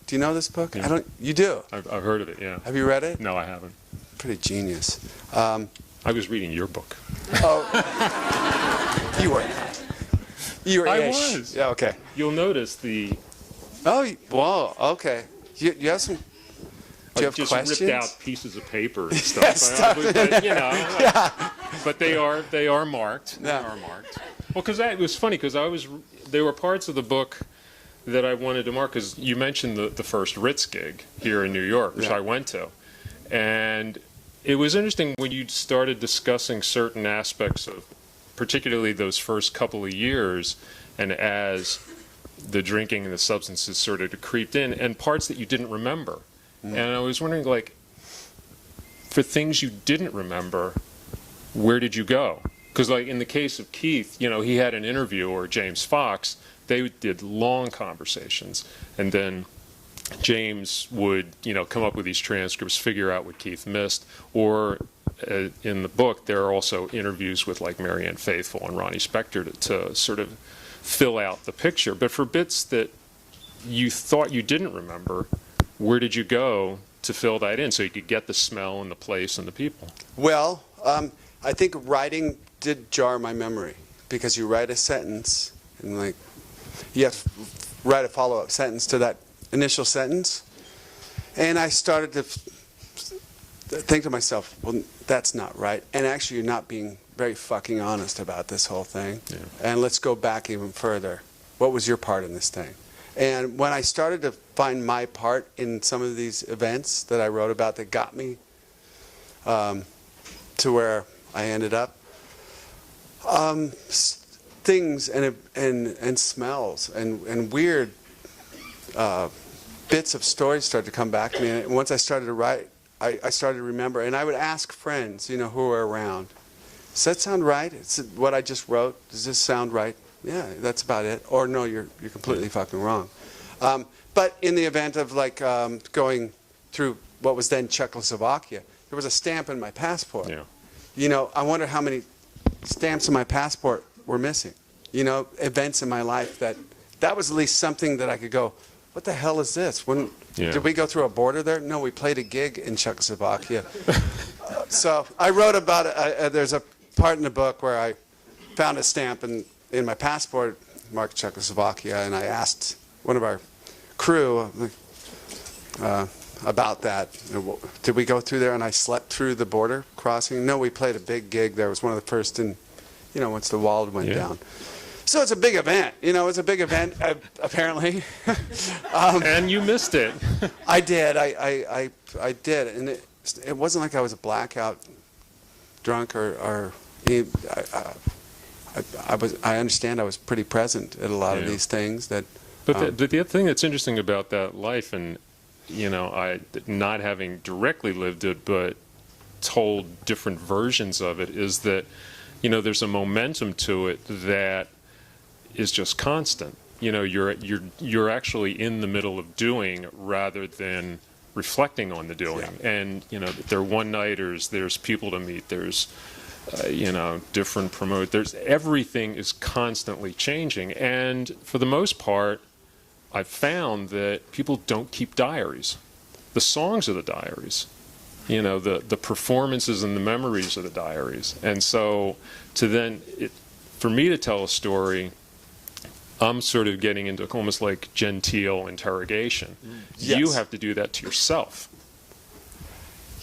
Do you know this book? Yeah. I don't. You do? I've heard of it, yeah. Have you read it? No, I haven't. Pretty genius. I was reading your book. Oh, you were. You were. I ish. was. Yeah. Okay. You'll notice the... Oh, wow. Okay. You have some. Do you have just questions? ripped out pieces of paper and Yeah, stuff. stuff But, you know, Yeah. but they are marked. Yeah. They are marked. Well, because it was funny because there were parts of the book that I wanted to mark because you mentioned the first Ritz gig here in New York, which Yeah. I went to, and it was interesting when you started discussing certain aspects of, particularly those first couple of years, and as the drinking and the substances started to creep in, and parts that you didn't remember. And I was wondering, like, for things you didn't remember, where did you go? Because, like, in the case of Keith, you know, he had an interview, or James Fox, they did long conversations, and then James would, you know, come up with these transcripts, figure out what Keith missed, or in the book, there are also interviews with, like, Marianne Faithfull and Ronnie Spector to sort of fill out the picture. But for bits that you thought you didn't remember, where did you go to fill that in so you could get the smell and the place and the people? Well, I think writing did jar my memory because you write a sentence and like you have to write a follow-up sentence to that initial sentence, and I started to think to myself, well, that's not right, and actually you're not being very fucking honest about this whole thing. Yeah. And let's go back even further. What was your part in this thing? And when I started to find my part in some of these events that I wrote about that got me to where I ended up, things and smells and weird bits of stories started to come back to me. And once I started to write, I started to remember. And I would ask friends, you know, who were around, does that sound right? It's what I just wrote. Does this sound right? Yeah, that's about it. Or no, you're completely fucking wrong. But in the event of like going through what was then Czechoslovakia, there was a stamp in my passport. Yeah. You know, I wonder how many stamps in my passport were missing. You know, events in my life that was at least something that I could go, what the hell is this? When did we go through a border there? No, we played a gig in Czechoslovakia. So I wrote about it. There's a part in the book where I found a stamp in my passport marked Czechoslovakia, and I asked one of our crew about that. Did we go through there and I slept through the border crossing? No, we played a big gig there. It was one of the first in, you know, once the wall went down. So it's a big event. You know, it's a big event, apparently. And you missed it. I did. I did. And it wasn't like I was a blackout drunk or I understand I was pretty present at a lot of these things that. But the other thing that's interesting about that life, and you know, I not having directly lived it, but told different versions of it, is that you know there's a momentum to it that is just constant. You know, you're actually in the middle of doing rather than reflecting on the doing. Yeah. And you know, there are one-nighters, there's people to meet, there's you know, different promoters. Everything is constantly changing, and for the most part, I've found that people don't keep diaries. The songs are the diaries. You know, the performances and the memories are the diaries. And so, for me to tell a story, I'm sort of getting into almost like genteel interrogation. Yes. You have to do that to yourself.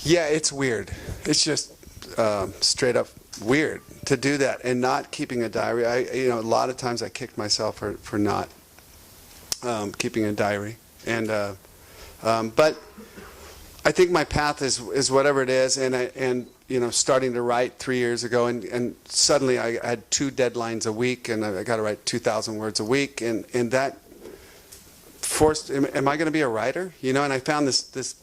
Yeah, it's weird. It's just straight up weird to do that and not keeping a diary. You know, a lot of times I kicked myself for not keeping a diary, and but I think my path is whatever it is, and you know, starting to write 3 years ago, and suddenly I had 2 deadlines a week, and I got to write 2,000 words a week, and that forced. Am I going to be a writer? You know, and I found this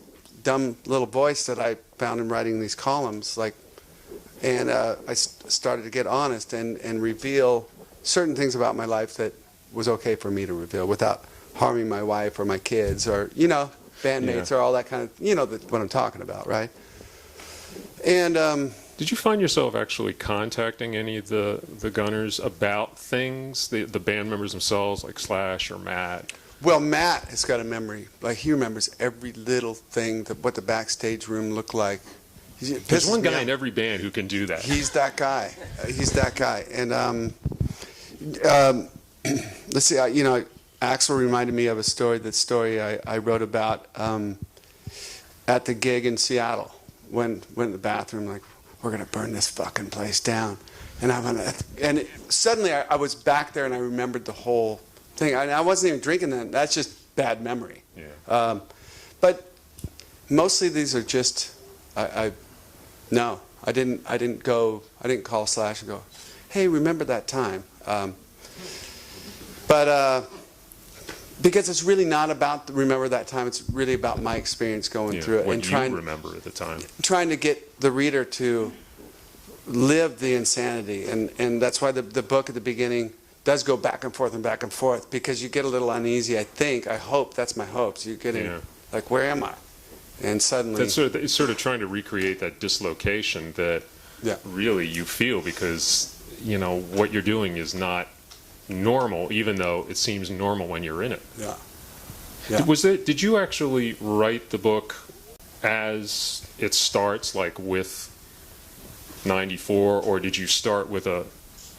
dumb little voice that I found in writing these columns, like, and I started to get honest and reveal certain things about my life that was okay for me to reveal without harming my wife or my kids or, you know, bandmates or all that kind of, you know, what I'm talking about, right? And did you find yourself actually contacting any of the Gunners about things, the band members themselves, like Slash or Matt? Well, Matt has got a memory. Like, he remembers every little thing, what the backstage room looked like. There's one guy in every band who can do that. He's that guy. He's that guy. And let's see. Axel reminded me of a story. That story I wrote about at the gig in Seattle. When in the bathroom, like, we're gonna burn this fucking place down, and suddenly I was back there and I remembered the whole thing. I wasn't even drinking then. That's just bad memory. Yeah. But mostly these are just no, I didn't call Slash and go, hey, remember that time? Because it's really not about remember that time. It's really about my experience going through it what and you trying remember at the time. Trying to get the reader to live the insanity, and that's why the book at the beginning does go back and forth, because you get a little uneasy. I hope that's my hopes. You're getting like, where am I? And suddenly, it's sort of trying to recreate that dislocation that really you feel, because what you're doing is not normal, even though it seems normal when you're in it. Yeah. Did you actually write the book as it starts, like with 94, or did you start with a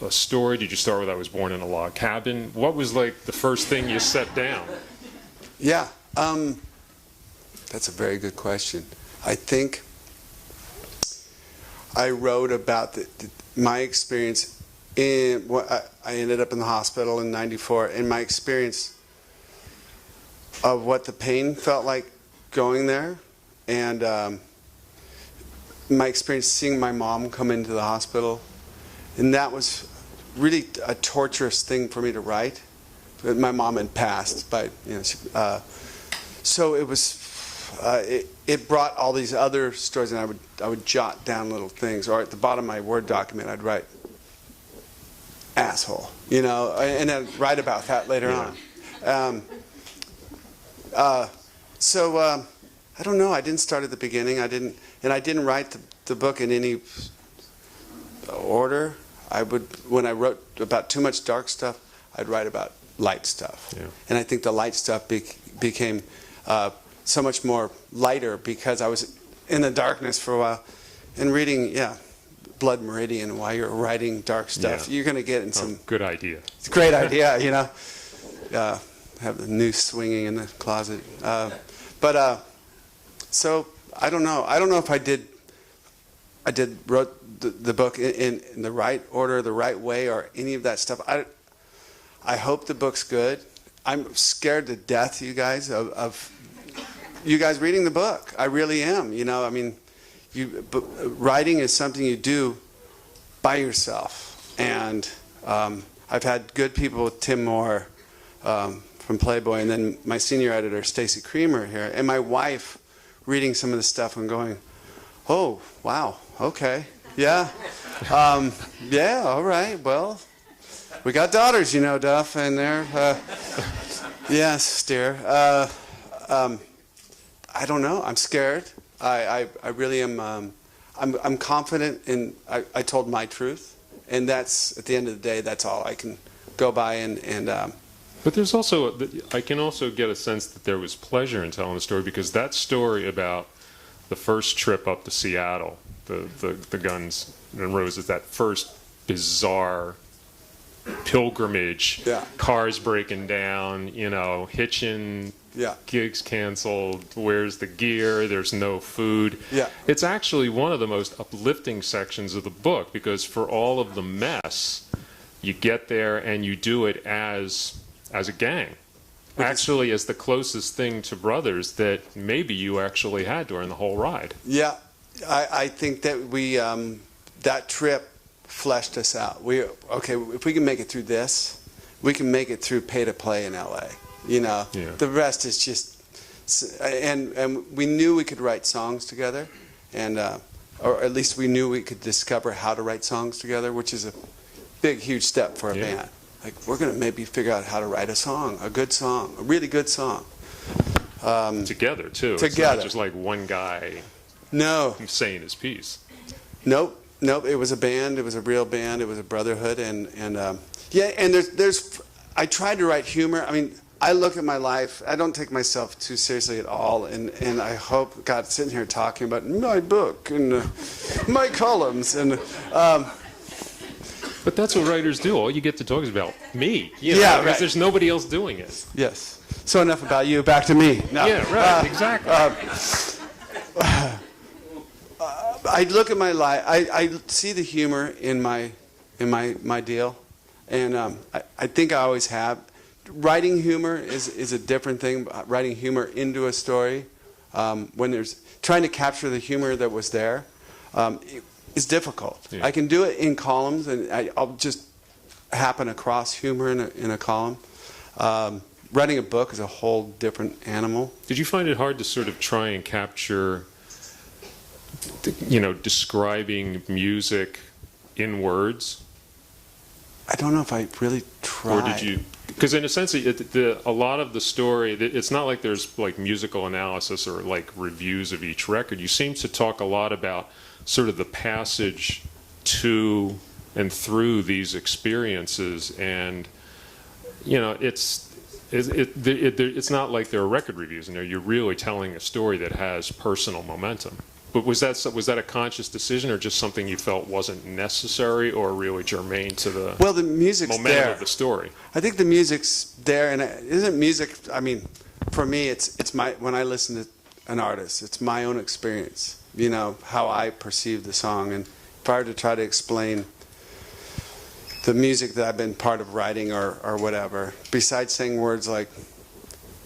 story? Did you start with I was born in a log cabin? What was like the first thing you set down? Yeah. That's a very good question. I think I wrote about my experience I ended up in the hospital in 94, and my experience of what the pain felt like going there, and my experience seeing my mom come into the hospital, and that was really a torturous thing for me to write. My mom had passed, but so it was. It brought all these other stories, and I would jot down little things, or at the bottom of my Word document I'd write asshole, and then write about that later on. So I don't know. I didn't start at the beginning. I didn't write the book in any order. When I wrote about too much dark stuff, I'd write about light stuff, and I think the light stuff became so much more lighter because I was in the darkness for a while and reading, Blood Meridian while you're writing dark stuff. You're going to get in some... Good idea. It's a great idea, have the noose swinging in the closet. So I don't know. I don't know if I wrote the book in the right order, the right way, or any of that stuff. I hope the book's good. I'm scared to death, you guys, of you guys reading the book. I really am. Writing is something you do by yourself, and I've had good people with Tim Moore from Playboy, and then my senior editor Stacy Creamer here, and my wife reading some of the stuff and going, "Oh, wow, okay, yeah, all right, well, we got daughters, Duff, and they're yes, dear." I don't know. I'm scared. I really am. I'm confident in. I told my truth, and that's at the end of the day. That's all I can go by. But there's also. I can also get a sense that there was pleasure in telling the story, because that story about the first trip up to Seattle, the Guns N' Roses, that first bizarre pilgrimage, cars breaking down, hitching. Gigs canceled, where's the gear, there's no food. It's actually one of the most uplifting sections of the book, because for all of the mess, you get there and you do it as a gang. Actually, as the closest thing to brothers that maybe you actually had during the whole ride. I think that we that trip fleshed us out. If we can make it through this, we can make it through Pay to Play in LA. The rest is just, and we knew we could write songs together, and or at least we knew we could discover how to write songs together, which is a big, huge step for a band. Like, we're going to maybe figure out how to write a good song, a really good song. Together, too. Together. It's not just like one guy saying his piece. Nope. It was a band. It was a real band. It was a brotherhood, and there's I tried to write humor. I mean, I look at my life, I don't take myself too seriously at all, and I hope, God, sitting here talking about my book and my columns, and but that's what writers do. All you get to talk is about me. You know, yeah, because right. there's nobody else doing it. Yes. So enough about you, back to me. No. Yeah, right, exactly. I look at my life, I see the humor in my deal, and I think I always have. Writing humor is a different thing. Writing humor into a story, when there's trying to capture the humor that was there, is difficult. Yeah. I can do it in columns, and I'll just happen across humor in a column. Writing a book is a whole different animal. Did you find it hard to sort of try and capture, describing music in words? I don't know if I really tried. Or did you? Because in a sense, a lot of the story, it's not like there's like musical analysis or like reviews of each record. You seem to talk a lot about sort of the passage to and through these experiences, and it's not like there are record reviews in there. You're really telling a story that has personal momentum. But was that a conscious decision, or just something you felt wasn't necessary or really germane to the music's momentum there. of the story? I think the music's there, and isn't music? I mean, for me, it's my when I listen to an artist, it's my own experience. How I perceive the song, and if I were to try to explain the music that I've been part of writing or whatever, besides saying words like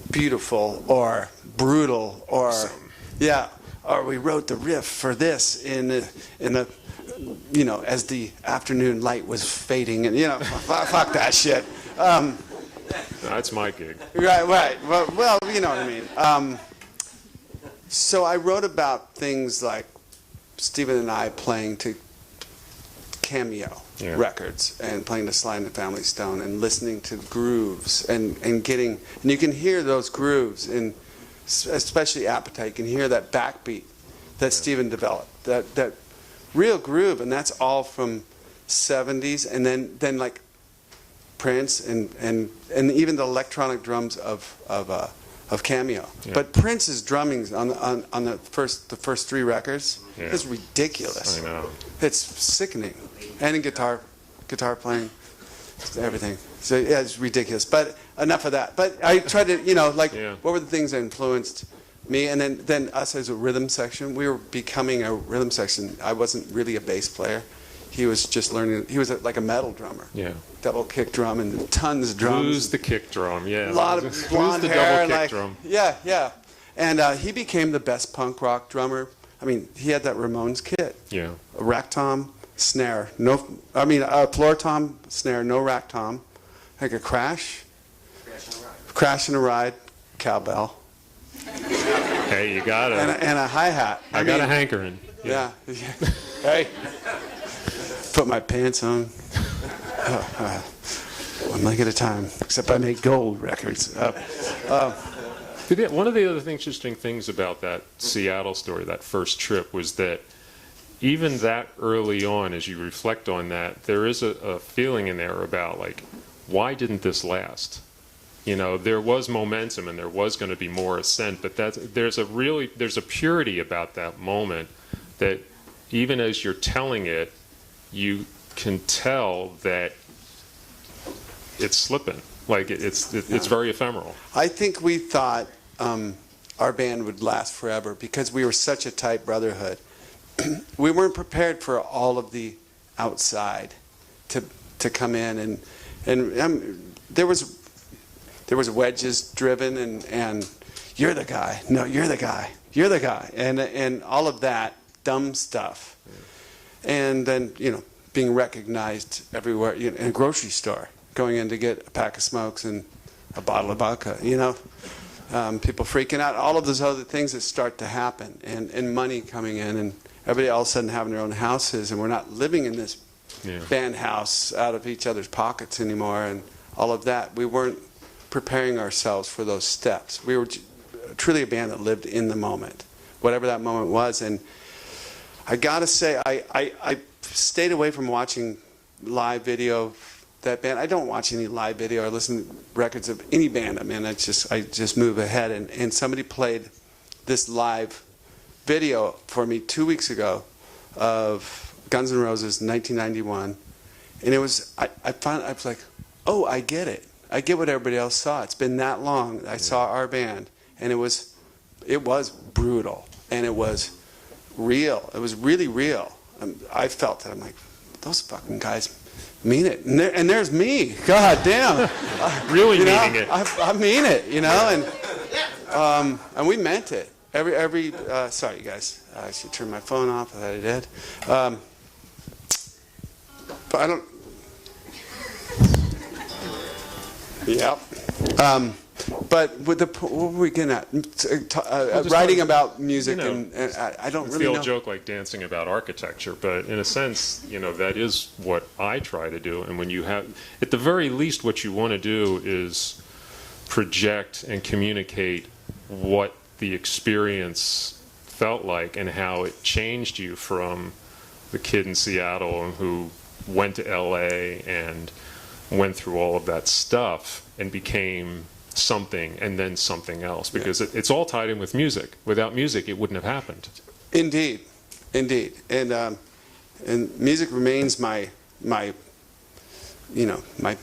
beautiful or brutal or or we wrote the riff for this in the as the afternoon light was fading, and fuck that shit. That's my gig. Right. Well, you know what I mean. So I wrote about things like Stephen and I playing to Cameo records and playing to Sly and the Family Stone and listening to grooves and you can hear those grooves in especially Appetite. You can hear that backbeat that Stephen developed, that real groove, and that's all from 70s, and then like Prince and even the electronic drums of Cameo. Yeah. But Prince's drumming on the first three records is ridiculous. I know. It's sickening, and in guitar playing, everything. So yeah, it's ridiculous. But enough of that. But I tried to, what were the things that influenced me? And then us as a rhythm section, we were becoming a rhythm section. I wasn't really a bass player. He was just learning. He was like a metal drummer. Yeah. Double kick drum and tons of drums. Lose the kick drum, yeah. A lot of blonde Lose the hair. double kick drum. Yeah. And he became the best punk rock drummer. I mean, he had that Ramones kit. Yeah. A rack tom, snare. A floor tom, snare, no rack tom. Like a crash. Crash and a ride, cowbell. Hey, you got it. And a hi-hat. I got a hankering. Yeah. Hey. Put my pants on. One leg at a time. Except I make gold records. One of the other interesting things about that Seattle story, that first trip, was that even that early on, as you reflect on that, there is a feeling in there about, like, why didn't this last? There was momentum and there was going to be more ascent, but there's a purity about that moment that even as you're telling it, you can tell that it's slipping. Like it's very ephemeral. I think we thought our band would last forever because we were such a tight brotherhood. We weren't prepared for all of the outside to come in, and there was wedges driven, and you're the guy. No, you're the guy. You're the guy, and all of that dumb stuff, and then being recognized everywhere in a grocery store, going in to get a pack of smokes and a bottle of vodka. People freaking out. All of those other things that start to happen, and money coming in, and everybody all of a sudden having their own houses, and we're not living in this band house out of each other's pockets anymore, and all of that. We weren't preparing ourselves for those steps. We were truly a band that lived in the moment, whatever that moment was. And I gotta say, I stayed away from watching live video that band. I don't watch any live video or listen to records of any band. I mean, I just move ahead. And somebody played this live video for me 2 weeks ago of Guns N' Roses 1991, and it was I was like, oh, I get it. I get what everybody else saw. It's been that long. I saw our band, and it was brutal, and it was real. It was really real. I felt that. I'm like, those fucking guys mean it. And there's me. God damn. Really meaning it. I mean it, you know, and we meant it. Sorry, you guys. I should turn my phone off. I thought I did. But I don't. Yeah. But with what were we getting at? Writing about music, and I don't really know. It's the old joke like dancing about architecture, but in a sense, that is what I try to do. And when you have, at the very least, what you want to do is project and communicate what the experience felt like and how it changed you from the kid in Seattle who went to LA and went through all of that stuff and became something and then something else, because it's all tied in with music. Without music, it wouldn't have happened. Indeed, and music remains my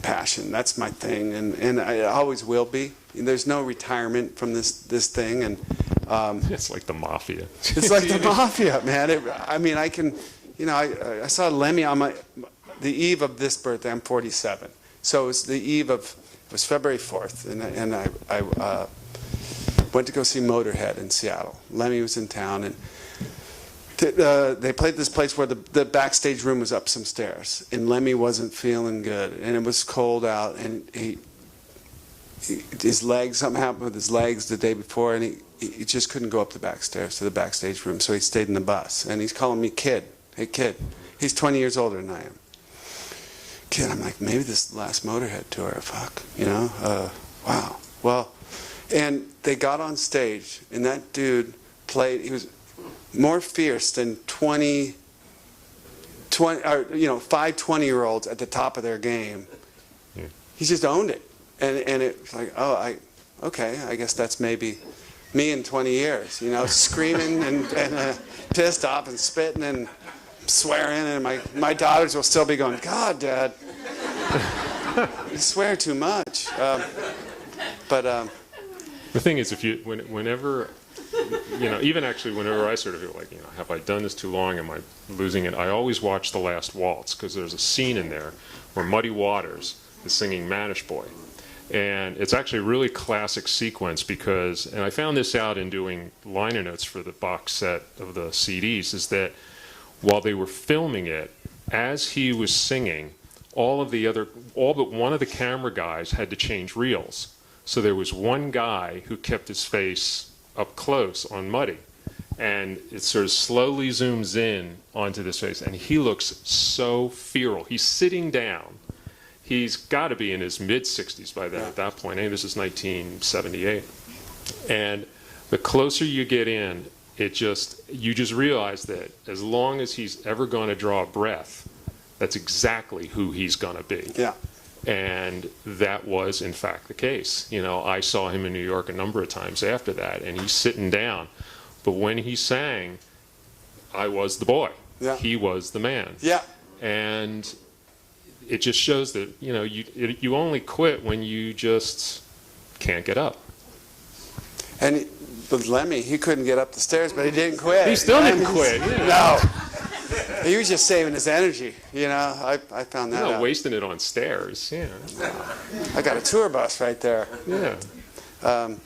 passion. That's my thing, and it always will be. There's no retirement from this thing, and it's like the mafia. It's like the mafia, man. I can, I saw Lemmy on the eve of this birthday. I'm 47, so it was the eve of. It was February 4th, and I went to go see Motorhead in Seattle. Lemmy was in town, and they played this place where the backstage room was up some stairs, and Lemmy wasn't feeling good, and it was cold out, and his legs, something happened with his legs the day before, and he just couldn't go up the back stairs to the backstage room, so he stayed in the bus, and he's calling me kid. Hey, kid. He's 20 years older than I am. Kid, I'm like, maybe this is the last Motorhead tour. Fuck, wow. Well, and they got on stage, and that dude played. He was more fierce than 5 20-year-olds at the top of their game. Yeah. He just owned it, and it was like, okay, I guess that's maybe me in 20 years. Screaming and pissed off and spitting and swearing, and my daughters will still be going, God, Dad, you swear too much. But the thing is, whenever I sort of feel like, have I done this too long? Am I losing it? I always watch The Last Waltz, because there's a scene in there where Muddy Waters is singing Manish Boy. And it's actually a really classic sequence because, and I found this out in doing liner notes for the box set of the CDs, is that while they were filming it, as he was singing, all but one of the camera guys had to change reels. So there was one guy who kept his face up close on Muddy, and it sort of slowly zooms in onto this face, and he looks so feral. He's sitting down. He's got to be in his mid-60s by then at that point. This is 1978. And the closer you get in, you just realize that as long as he's ever going to draw a breath, that's exactly who he's going to be. Yeah. And that was, in fact, the case. I saw him in New York a number of times after that, and he's sitting down. But when he sang, I was the boy. Yeah. He was the man. Yeah. And it just shows that, you only quit when you just can't get up. And with Lemmy, he couldn't get up the stairs, but he didn't quit. He still didn't quit. No. He was just saving his energy, I found that out. Wasting it on stairs, yeah. I got a tour bus right there. Yeah. I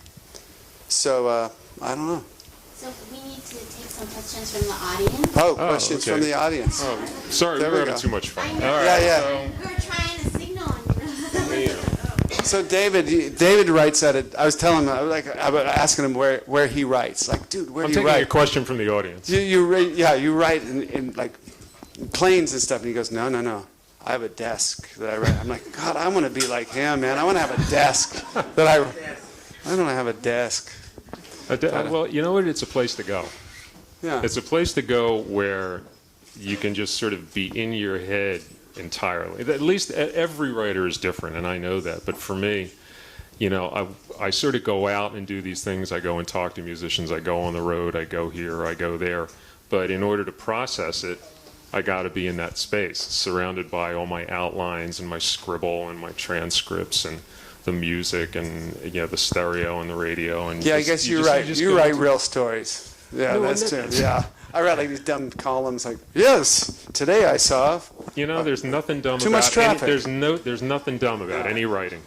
don't know. So we need to take some questions from the audience. Questions from the audience. Oh, sorry, we're having too much fun. I know. All right, yeah. We were trying to signal. So David writes at it. I was telling him, I was asking him where he writes. Like, dude, where do you write? I'm taking a question from the audience. You write in like planes and stuff. And he goes, no. I have a desk that I write. I'm like, God, I want to be like him, man. I want to have a desk that I don't have a desk. Well, you know what? It's a place to go. Yeah. It's a place to go where you can just sort of be in your head entirely. At least every writer is different, and I know that. But for me, you know, I sort of go out and do these things. I go and talk to musicians. I go on the road. I go here. I go there. But in order to process it, I got to be in that space, surrounded by all my outlines and my scribble and my transcripts and the music and, you know, the stereo and the radio. And yeah, I guess you write real stories. Yeah, No, that's true. Yeah, I write like these dumb columns like, yes, today I saw. You know, there's nothing dumb Too about much traffic. there's nothing dumb about any writing.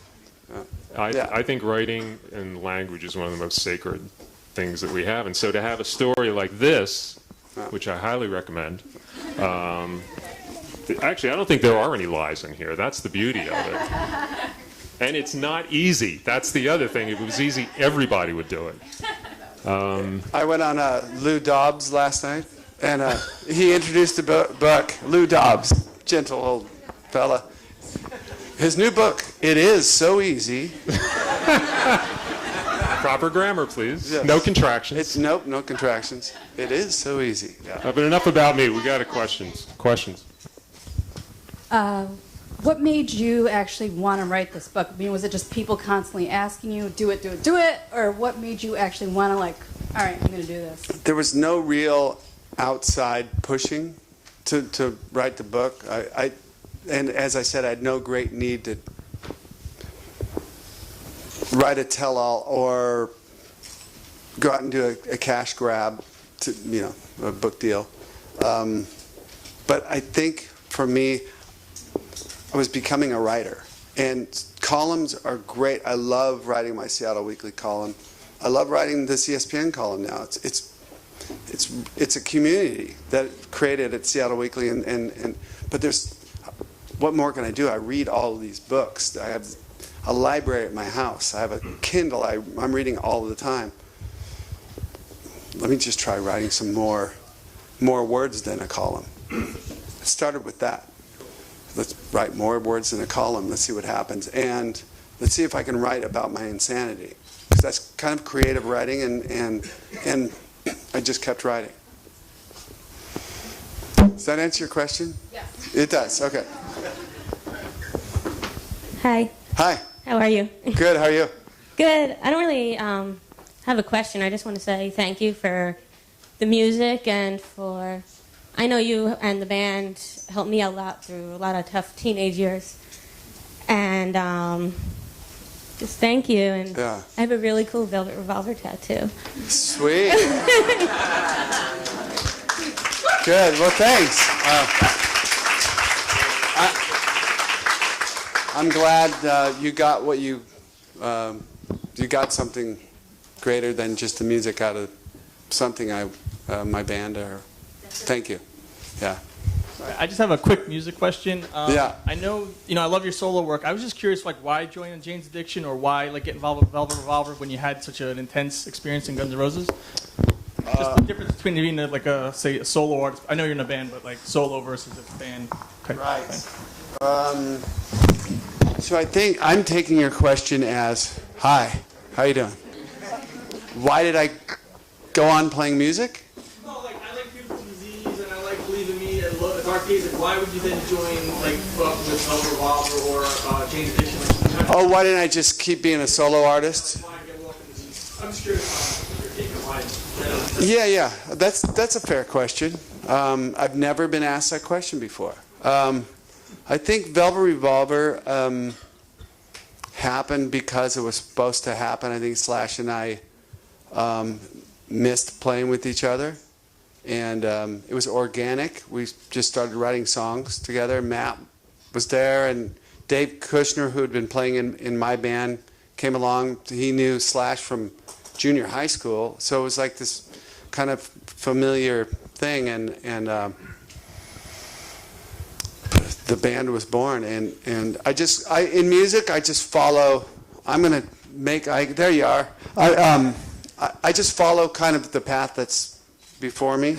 Yeah. I think writing and language is one of the most sacred things that we have. And so to have a story like this, which I highly recommend, actually, I don't think there are any lies in here. That's the beauty of it. And it's not easy. That's the other thing. If it was easy, everybody would do it. I went on Lou Dobbs last night, and he introduced the book, Lou Dobbs, gentle old fella. His new book, It Is So Easy. Proper grammar, please. Yes. No contractions. Nope, no contractions. It is so easy. Yeah. But enough about me. We got questions. What made you actually want to write this book? I mean, was it just people constantly asking you, do it, do it, do it? Or what made you actually want to, like, all right, I'm going to do this? There was no real outside pushing to write the book. And as I said, I had no great need to write a tell-all or go out and do a cash grab to, you know, a book deal. But I think for me, I was becoming a writer. And columns are great. I love writing my Seattle Weekly column. I love writing the CSPN column now. It's a community that created at Seattle Weekly, but there's, what more can I do? I read all of these books. I have a library at my house. I have a Kindle. I'm reading all the time. Let me just try writing some more words than a column. I started with that. Let's write more words than a column. Let's see what happens. And let's see if I can write about my insanity. Because that's kind of creative writing, and I just kept writing. Does that answer your question? Yes. It does. Okay. Hi. Hi. How are you? Good. How are you? Good. I don't really have a question. I just want to say thank you for the music and for... I know you and the band helped me out a lot through a lot of tough teenage years. And just thank you. And Yeah. I have a really cool Velvet Revolver tattoo. Sweet. Good. Well, thanks. I'm glad you got what you got something greater than just the music out of something my band or. Thank you. Yeah. I just have a quick music question. Yeah. I know, I love your solo work. I was just curious, like, why join Jane's Addiction, or why, like, get involved with Velvet Revolver when you had such an intense experience in Guns N' Roses? Just the difference between being, like, a solo artist. I know you're in a band, but, like, solo versus a band type Right. thing. So I think I'm taking your question as, hi, how you doing? Why did I go on playing music? No, like, I like Beautiful Disease, and I like Believe in Me, and Dark Days. Like, why would you then join, like, with Velvet Revolver or Jane's Addiction? Like, Oh, why didn't I just keep being a solo artist? I'm just curious your take on why. Yeah, that's a fair question. I've never been asked that question before. I think Velvet Revolver happened because it was supposed to happen. I think Slash and I missed playing with each other, and it was organic. We just started writing songs together. Matt was there, and Dave Kushner, who had been playing in my band, came along. He knew Slash from junior high school, so it was like this kind of familiar thing, and the band was born. And in music, I just follow. There you are. I just follow kind of the path that's before me,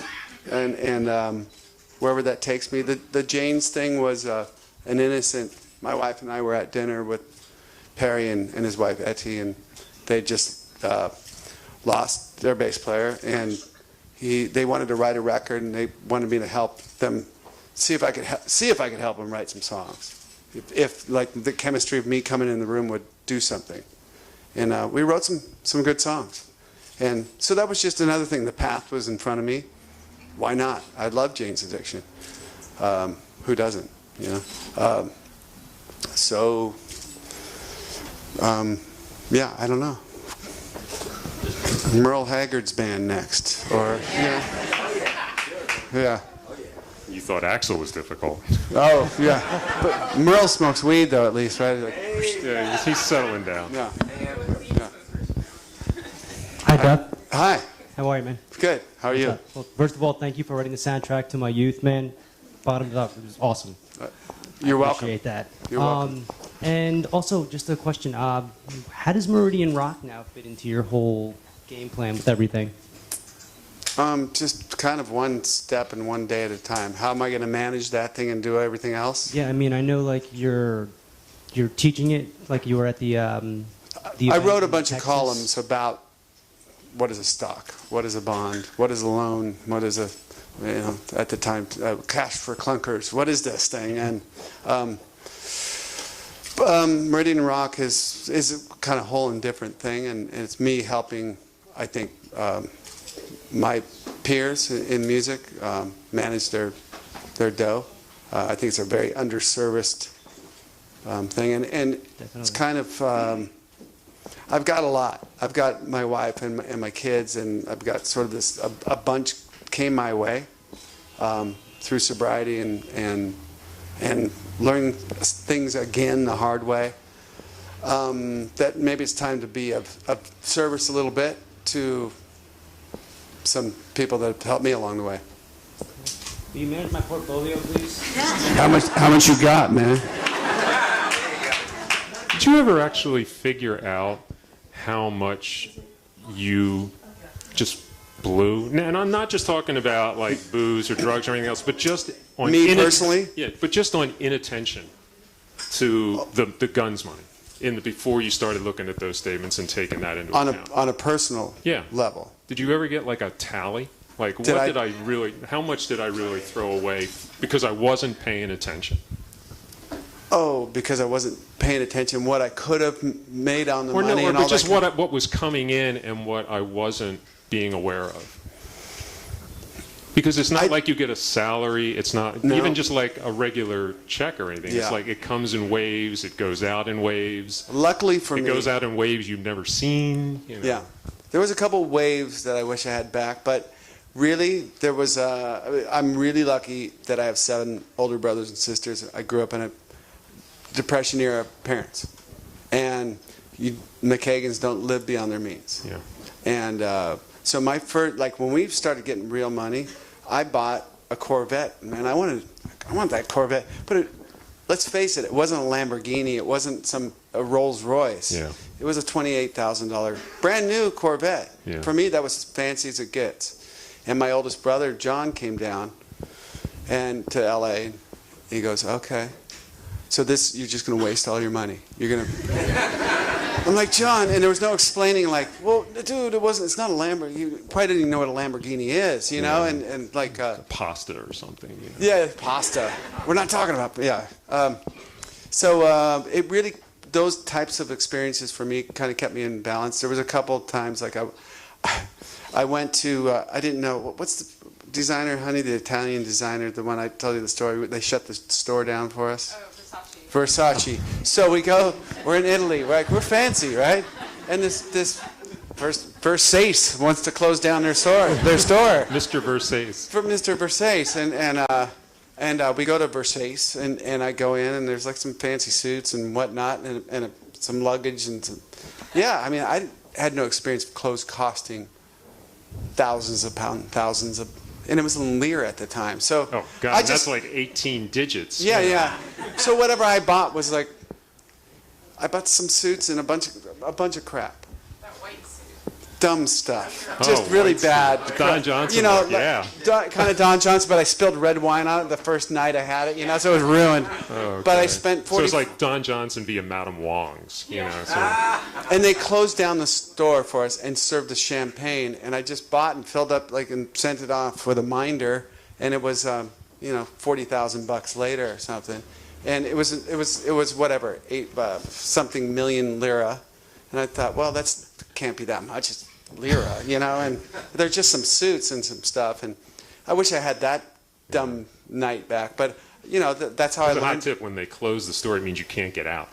and wherever that takes me. The Jane's thing was an innocent. My wife and I were at dinner with Perry and his wife Etty, and they just lost their bass player, and they wanted to write a record, and they wanted me to help them see if I could help him write some songs. If like the chemistry of me coming in the room would do something. And we wrote some good songs. And so that was just another thing. The path was in front of me. Why not? I love Jane's Addiction. Who doesn't? You know. Yeah, I don't know. Merle Haggard's band next, or yeah. You thought Axl was difficult. Oh yeah, but Merle smokes weed though, at least, right? Like, Yeah, he's settling down. yeah. Hi, Duff. Hi. How are you, man? Good. How are you? Well, first of all, thank you for writing the soundtrack to my youth, man. Bottoms up. It was awesome. You're I welcome. appreciate that. You're welcome. And also, just a question. How does Meridian Rock now fit into your whole game plan with everything? Just kind of one step and one day at a time. How am I going to manage that thing and do everything else? Yeah, I mean, I know, like, you're teaching it, like you were at the I event wrote a in bunch of Texas. columns about what is a stock, what is a bond, what is a loan, what is a, at the time, cash for clunkers, what is this thing? And Meridian Rock is a kind of whole and different thing, and it's me helping, I think, my peers in music manage their dough. I think it's a very underserviced thing, and it's kind of I've got a lot. I've got my wife and my kids, and I've got sort of this a bunch came my way through sobriety and learning things again the hard way. That maybe it's time to be of service a little bit to some people that have helped me along the way. Will you manage my portfolio, please? How much you got, man? Did you ever actually figure out how much you just blew? And I'm not just talking about like booze or drugs or anything else, but just on Me personally? Yeah, but just on inattention to the guns money before you started looking at those statements and taking that into account. On a personal level. Did you ever get like a tally? Like how much did I really throw away because I wasn't paying attention? Oh, because I wasn't paying attention what I could have made on the money and all but just that. what was coming in and what I wasn't being aware of. Because it's not like you get a salary. It's not even just like a regular check or anything. Yeah. It's like it comes in waves. It goes out in waves. Luckily for me, it goes out in waves you've never seen. Yeah, there was a couple waves that I wish I had back, but really there was. I'm really lucky that I have 7 older brothers and sisters. I grew up in a Depression era parents, and McKagans don't live beyond their means. Yeah. And so my first, like when we started getting real money, I bought a Corvette. Man, I want that Corvette. But let's face it, it wasn't a Lamborghini. It wasn't a Rolls Royce. Yeah. It was a $28,000 brand new Corvette. Yeah. For me, that was as fancy as it gets. And my oldest brother John came down to L.A. He goes, okay. So you're just going to waste all your money. You're going to... I'm like, John, and there was no explaining, like, well, dude, it's not a Lamborghini. You probably didn't even know what a Lamborghini is, you know? And like... pasta or something. You know? Yeah, pasta. We're not talking about... Yeah. So it really... Those types of experiences for me kind of kept me in balance. There was a couple of times, like, I went to... I didn't know... What's the designer, honey, the Italian designer, the one I told you the story, they shut the store down for us? Versace. So we're in Italy, right? We're fancy, right? And this Versace wants to close down their store. Mr. Versace. For Mr. Versace, and we go to Versace, and I go in, and there's like some fancy suits and whatnot, and some luggage and yeah. I mean, I had no experience of clothes costing thousands of pounds, and it was in lira at the time. So oh God, that's like 18 digits. Yeah. So whatever I bought was like, I bought some suits and a bunch of crap. That white suit. Dumb stuff. Just really bad. Don Johnson. You know, like, kind of Don Johnson, but I spilled red wine on it the first night I had it. You know, so it was ruined. Oh, okay. But I spent 40. So it's like Don Johnson via Madame Wong's. You know. So. And they closed down the store for us and served us champagne, and I just bought and filled up and sent it off with a minder, and it was $40,000 later or something, and it was whatever, 8 something million lira, and I thought, well, that's can't be that much, it's lira, and there's just some suits and some stuff, and I wish I had that dumb night back, but that's how I There's a hot learned. tip: when they close the store, it means you can't get out.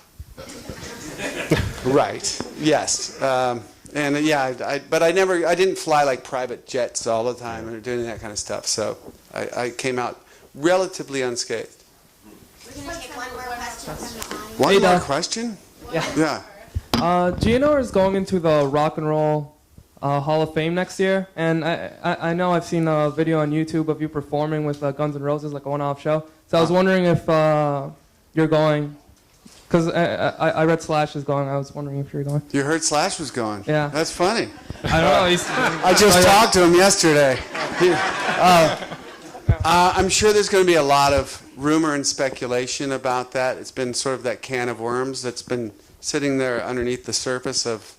Right. Yes. And yeah, but I didn't fly like private jets all the time or doing that kind of stuff. So I came out relatively unscathed. We're going to take one more question from the audience. One Hey, more Doc. question? Yeah. Yeah. GNR is going into the Rock and Roll Hall of Fame next year, and I know I've seen a video on YouTube of you performing with Guns N' Roses, like a one-off show. So I was wondering if you're going, because I read Slash is going. I was wondering if you're going. You heard Slash was going. Yeah. That's funny. I don't know. I just talked to him yesterday. I'm sure there's going to be a lot of rumor and speculation about that. It's been sort of that can of worms that's been sitting there underneath the surface of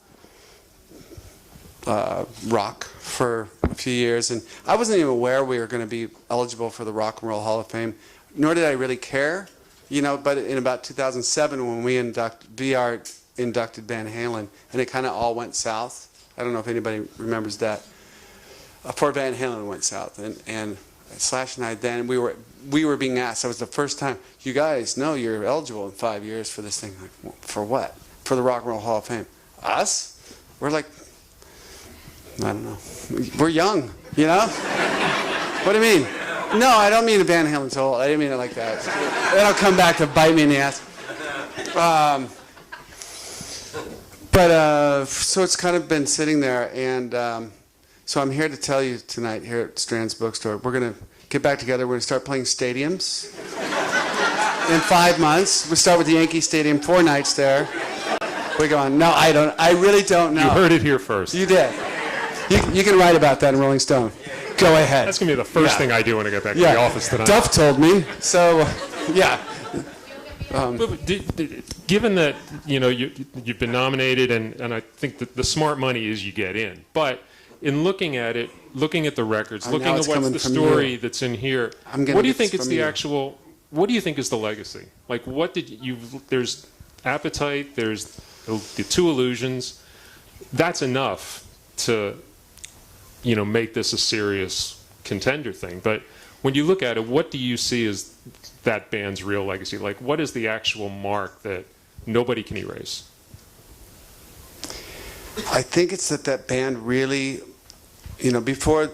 rock for a few years, and I wasn't even aware we were going to be eligible for the Rock and Roll Hall of Fame, nor did I really care, but in about 2007 when we VR inducted Van Halen, and it kind of all went south. I don't know if anybody remembers that. For Van Halen went south, and Slash and I then we were being asked. That was the first time. You guys know you're eligible in 5 years for this thing. Like, for what? For the Rock and Roll Hall of Fame. Us? We're like, I don't know. We're young, What do you mean? No, I don't mean Van Halen's old. I didn't mean it like that. That'll come back to bite me in the ass. So it's kind of been sitting there, and so I'm here to tell you tonight here at Strand's Bookstore, we're going to get back together. We're going to start playing stadiums in 5 months. We start with the Yankee Stadium, 4 nights there. We go on. No, I really don't know. You heard it here first. You did. You can write about that in Rolling Stone. Go ahead. That's going to be the first thing I do when I get back to the office tonight. Duff told me. So, yeah. Given that you've been nominated, and I think that the smart money is you get in, but in looking at it, looking at the records, looking at what's the story that's in here, what do you think is the actual? What do you think is the legacy? Like, what did you? There's Appetite. There's the 2 Illusions. That's enough to make this a serious contender thing. But when you look at it, what do you see as that band's real legacy? Like, what is the actual mark that nobody can erase? I think it's that band really, before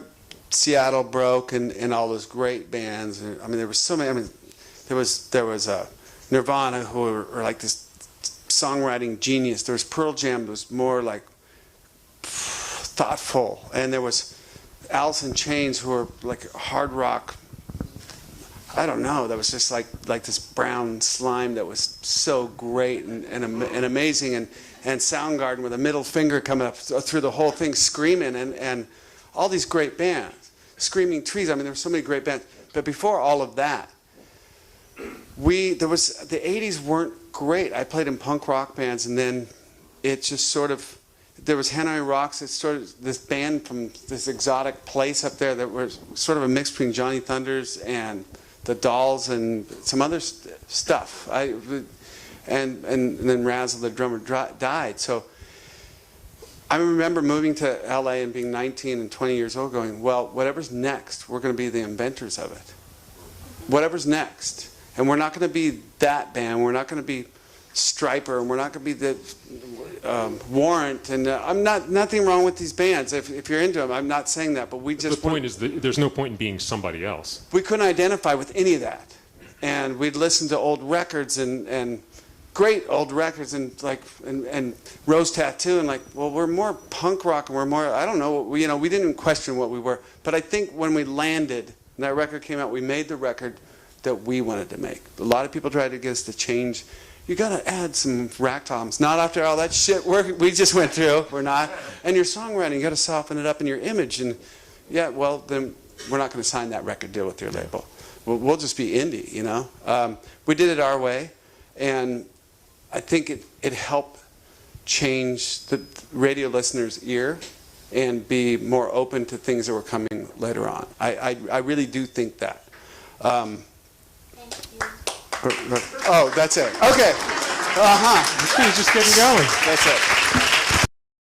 Seattle broke and all those great bands. I mean, there were so many. I mean, there was Nirvana, who were like this songwriting genius. There was Pearl Jam, that was more like thoughtful, and there was Alice in Chains, who were like hard rock. I don't know. That was just like this brown slime that was so great and amazing, and Soundgarden with a middle finger coming up through the whole thing, screaming, and all these great bands, Screaming Trees. I mean, there were so many great bands. But before all of that, the 80s weren't great. I played in punk rock bands, and then it just sort of. There was Hanoi Rocks. It's sort of this band from this exotic place up there that was sort of a mix between Johnny Thunders and the Dolls and some other stuff. And then Razzle, the drummer, died. So I remember moving to LA and being 19 and 20 years old, going, well, whatever's next, we're going to be the inventors of it. Whatever's next, and we're not going to be that band. We're not going to be Stryper, and we're not going to be the Warrant, and I'm nothing wrong with these bands. If you're into them, I'm not saying that, but we just. The point is that there's no point in being somebody else. We couldn't identify with any of that, and we'd listen to old records and great old records and Rose Tattoo, and like, well, we're more punk rock, and we're more. I don't know. We didn't even question what we were, but I think when we landed and that record came out, we made the record that we wanted to make. A lot of people tried to get us to change. You got to add some rack toms. Not after all that shit we just went through. We're not. And your songwriting, you got to soften it up in your image. And yeah, well, then we're not going to sign that record deal with your label. We'll just be indie, We did it our way, and I think it helped change the radio listener's ear and be more open to things that were coming later on. I really do think that. Oh, that's it. Okay. He's just getting going. That's it.